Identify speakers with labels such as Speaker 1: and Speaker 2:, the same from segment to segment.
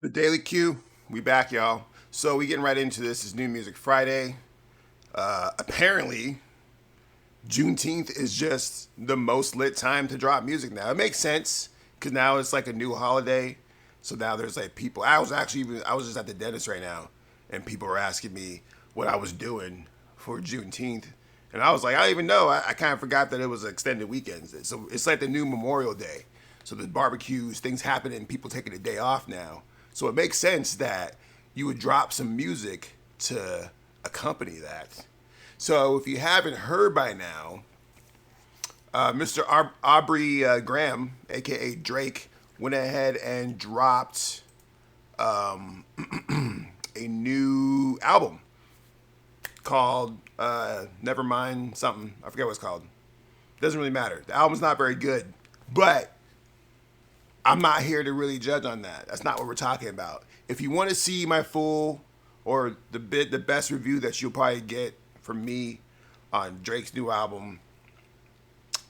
Speaker 1: The Daily Q, we back, y'all. So we getting right into this. Is New Music Friday. Apparently, Juneteenth is just the most lit time to drop music now. It makes sense because now it's like a new holiday. So now there's like people. I was just at the dentist right now, and people were asking me what I was doing for Juneteenth, and I was like, I don't even know. I kind of forgot that it was extended weekends. So it's like the new Memorial Day. So the barbecues, things happening, people taking a day off now. So it makes sense that you would drop some music to accompany that. So if you haven't heard by now, Mr. Aubrey Graham, aka Drake, went ahead and dropped a new album called Nevermind something. I forget what it's called. Doesn't really matter. The album's not very good, but I'm not here to really judge on that. That's not what we're talking about. If you want to see my full or the best review that you'll probably get from me on Drake's new album,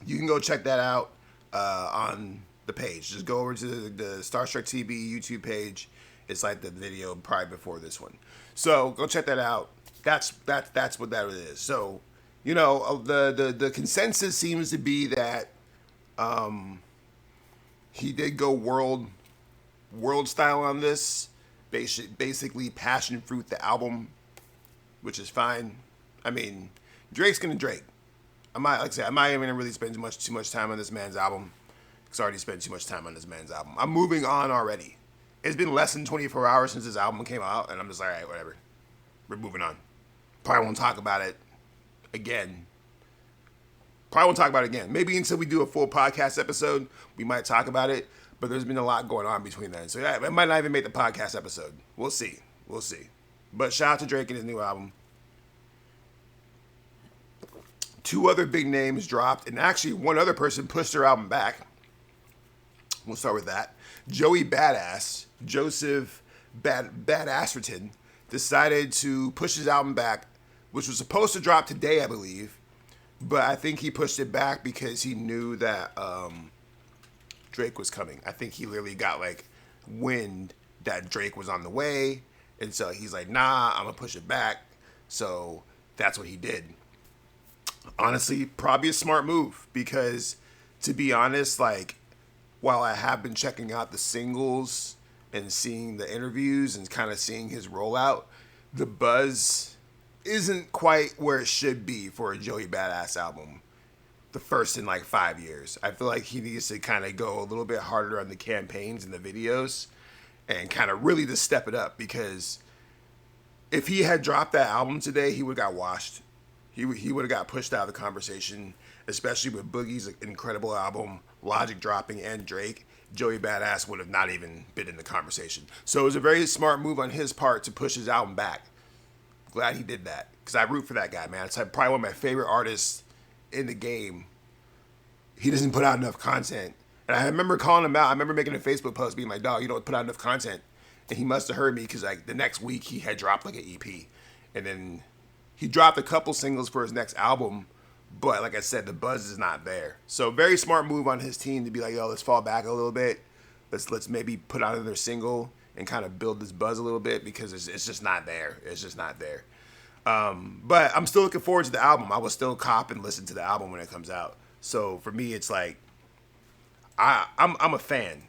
Speaker 1: you can go check that out on the page. Just go over to the Star Trek TV YouTube page. It's like the video probably before this one. So go check that out. That's what that is. So the consensus seems to be that he did go world style on this. Basically, passion fruit the album, which is fine. I mean, Drake's gonna Drake. I'm not even gonna really spend too much time on this man's album. Cause I already spent too much time on this man's album. I'm moving on already. It's been less than 24 hours since his album came out, and I'm just like, all right, whatever. We're moving on. Probably won't talk about it again. Maybe until we do a full podcast episode, we might talk about it. But there's been a lot going on between then. So yeah, it might not even make the podcast episode. We'll see. We'll see. But shout out to Drake and his new album. Two other big names dropped, and actually one other person pushed their album back. We'll start with that. Joseph Badasserton, decided to push his album back, which was supposed to drop today, I believe. But I think he pushed it back because he knew that Drake was coming. I think he literally got like wind that Drake was on the way. And so he's like, nah, I'm going to push it back. So that's what he did. Honestly, probably a smart move because, to be honest, like, while I have been checking out the singles and seeing the interviews and kind of seeing his rollout, the buzz isn't quite where it should be for a Joey Badass album. The first in like 5 years. I feel like he needs to kind of go a little bit harder on the campaigns and the videos and kind of really just step it up, because if he had dropped that album today, he would have got washed. He would have got pushed out of the conversation, especially with Boogie's incredible album, Logic dropping, and Drake. Joey Badass would have not even been in the conversation. So it was a very smart move on his part to push his album back. Glad he did that, because I root for that guy, man. It's like probably one of my favorite artists in the game. He doesn't put out enough content. And I remember calling him out. I remember making a Facebook post being like, dog, you don't put out enough content. And he must have heard me, because like the next week he had dropped like an EP. And then he dropped a couple singles for his next album. But like I said, the buzz is not there. So very smart move on his team to be like, yo, let's fall back a little bit. Let's maybe put out another single and kind of build this buzz a little bit, because it's just not there. It's just not there. But I'm still looking forward to the album. I will still cop and listen to the album when it comes out. So for me, it's like I'm a fan.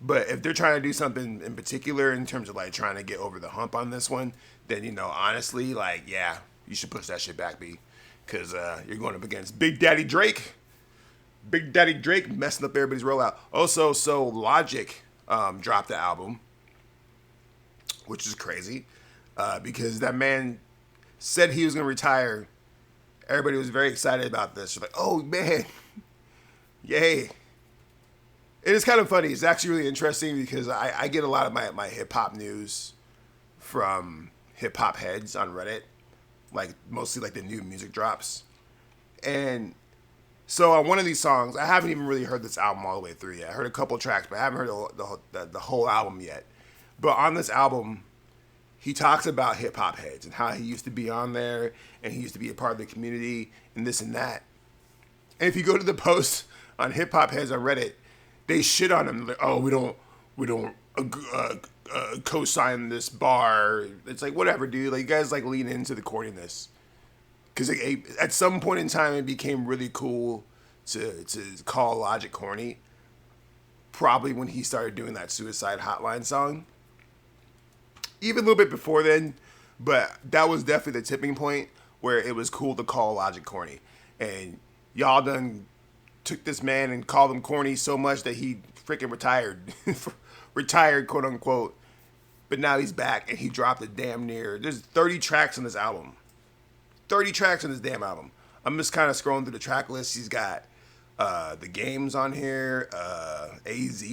Speaker 1: But if they're trying to do something in particular in terms of like trying to get over the hump on this one, then honestly, like, yeah, you should push that shit back, B, because you're going up against Big Daddy Drake. Big Daddy Drake messing up everybody's rollout. Also, so Logic dropped the album, which is crazy, because that man said he was going to retire. Everybody was very excited about this. Like, oh, man, yay. It is kind of funny. It's actually really interesting because I get a lot of my hip-hop news from hip-hop heads on Reddit, like mostly like the new music drops. And so on one of these songs, I haven't even really heard this album all the way through yet. I heard a couple tracks, but I haven't heard the whole album yet. But on this album, he talks about hip hop heads and how he used to be on there and he used to be a part of the community and this and that. And if you go to the posts on hip hop heads on Reddit, they shit on him. Like, oh, we don't co-sign this bar. It's like, whatever, dude. Like, you guys like lean into the corniness because at some point in time it became really cool to call Logic corny. Probably when he started doing that Suicide Hotline song. Even a little bit before then, but that was definitely the tipping point where it was cool to call Logic corny. And y'all done took this man and called him corny so much that he freaking retired. Retired, quote unquote. But now he's back and he dropped a damn near. There's 30 tracks on this album. 30 tracks on this damn album. I'm just kind of scrolling through the track list. He's got The Games on here, AZ,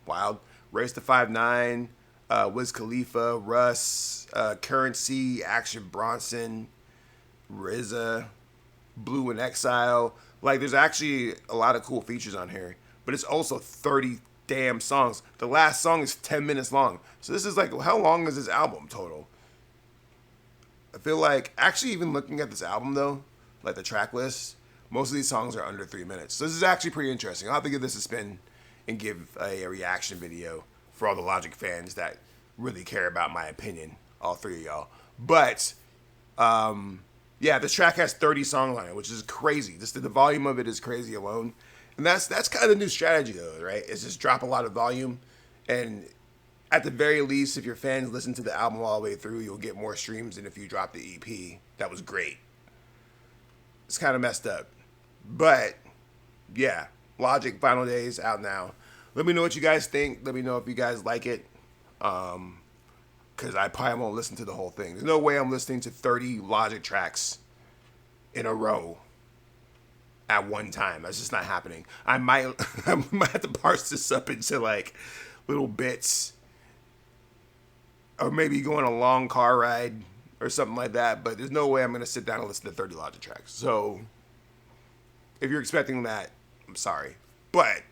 Speaker 1: Wild, Race to 5'9", Wiz Khalifa, Russ, Currency, Action Bronson, RZA, Blue in Exile. Like, there's actually a lot of cool features on here, but it's also 30 damn songs. The last song is 10 minutes long. So this is like, how long is this album total? I feel like, actually even looking at this album though, like the track list, most of these songs are under 3 minutes. So this is actually pretty interesting. I'll have to give this a spin and give a reaction video for all the Logic fans that really care about my opinion, all three of y'all. But, yeah, this track has 30 songs on it, which is crazy. Just the volume of it is crazy alone. And that's kind of the new strategy, though, right? Is just drop a lot of volume. And at the very least, if your fans listen to the album all the way through, you'll get more streams than if you drop the EP. That was great. It's kind of messed up. But, yeah, Logic Final Days out now. Let me know what you guys think. Let me know if you guys like it. Because I probably won't listen to the whole thing. There's no way I'm listening to 30 Logic tracks in a row at one time. That's just not happening. I might have to parse this up into like little bits, or maybe go on a long car ride or something like that. But there's no way I'm gonna sit down and listen to 30 Logic tracks. So if you're expecting that, I'm sorry. But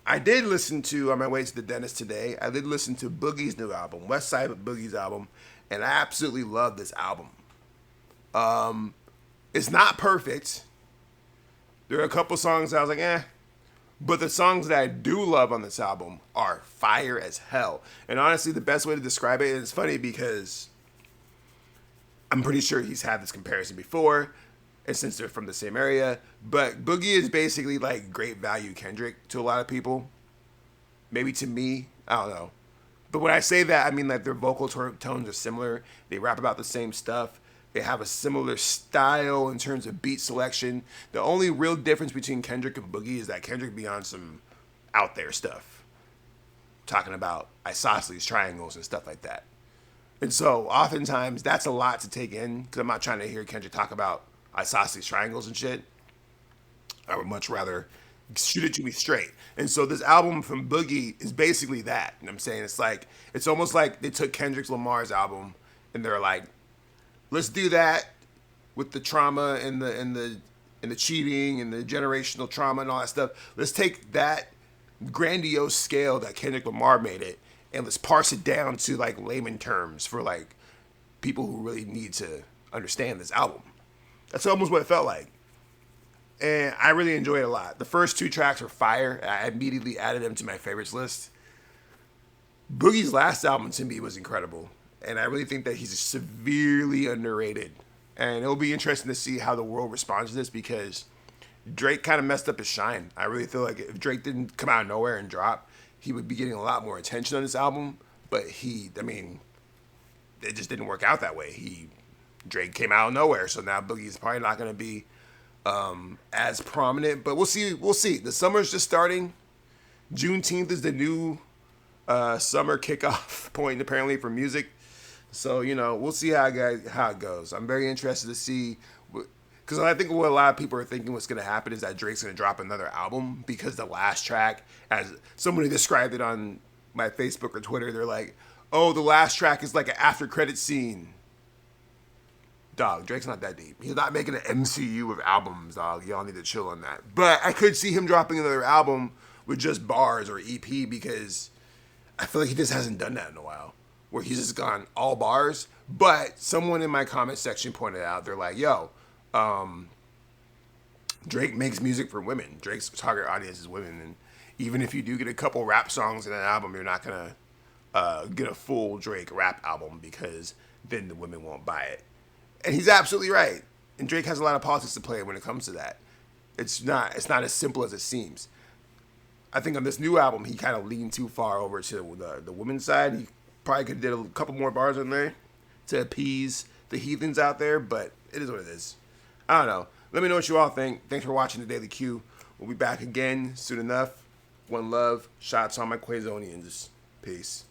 Speaker 1: I did listen to, on my way to the dentist today, I did listen to Boogie's new album, West Side Boogie's album, and I absolutely love this album. It's not perfect. There are a couple songs I was like, eh. But the songs that I do love on this album are fire as hell. And honestly, the best way to describe it, and it's funny because I'm pretty sure he's had this comparison before, and since they're from the same area, but Boogie is basically like Great Value Kendrick to a lot of people. Maybe to me, I don't know. But when I say that, I mean like their vocal tones are similar. They rap about the same stuff. They have a similar style in terms of beat selection. The only real difference between Kendrick and Boogie is that Kendrick be on some out there stuff, talking about isosceles triangles and stuff like that. And so oftentimes that's a lot to take in, because I'm not trying to hear Kendrick talk about isosceles triangles and shit. I would much rather shoot it to me straight. And so this album from Boogie is basically that. You know what I'm saying? It's like, it's almost like they took Kendrick Lamar's album and they're like, let's do that with the trauma and the cheating and the generational trauma and all that stuff. Let's take that grandiose scale that Kendrick Lamar made it, and let's parse it down to like layman terms for like people who really need to understand this album. That's almost what it felt like. And I really enjoyed it a lot. The first two tracks were fire. I immediately added them to my favorites list. Boogie's last album to me was incredible. And I really think that he's severely underrated. And it'll be interesting to see how the world responds to this, because Drake kind of messed up his shine. I really feel like if Drake didn't come out of nowhere and drop, he would be getting a lot more attention on this album. But it just didn't work out that way. Drake came out of nowhere, so now Boogie's probably not going to be as prominent. But we'll see. We'll see. The summer's just starting. Juneteenth is the new summer kickoff point, apparently, for music. So, we'll see how it goes. I'm very interested to see, because I think what a lot of people are thinking what's going to happen is that Drake's going to drop another album, because the last track, as somebody described it on my Facebook or Twitter, they're like, oh, the last track is like an after credit scene. Dog, Drake's not that deep. He's not making an MCU of albums, dog. Y'all need to chill on that. But I could see him dropping another album with just bars or EP, because I feel like he just hasn't done that in a while, where he's just gone all bars. But someone in my comment section pointed out, they're like, yo, Drake makes music for women. Drake's target audience is women. And even if you do get a couple rap songs in an album, you're not going to get a full Drake rap album because then the women won't buy it. And he's absolutely right. And Drake has a lot of politics to play when it comes to that. It's not as simple as it seems. I think on this new album, he kind of leaned too far over to the women's side. He probably could have did a couple more bars in there to appease the heathens out there, but it is what it is. I don't know. Let me know what you all think. Thanks for watching the Daily Q. We'll be back again soon enough. One love. Shots on my Quazonians. Peace.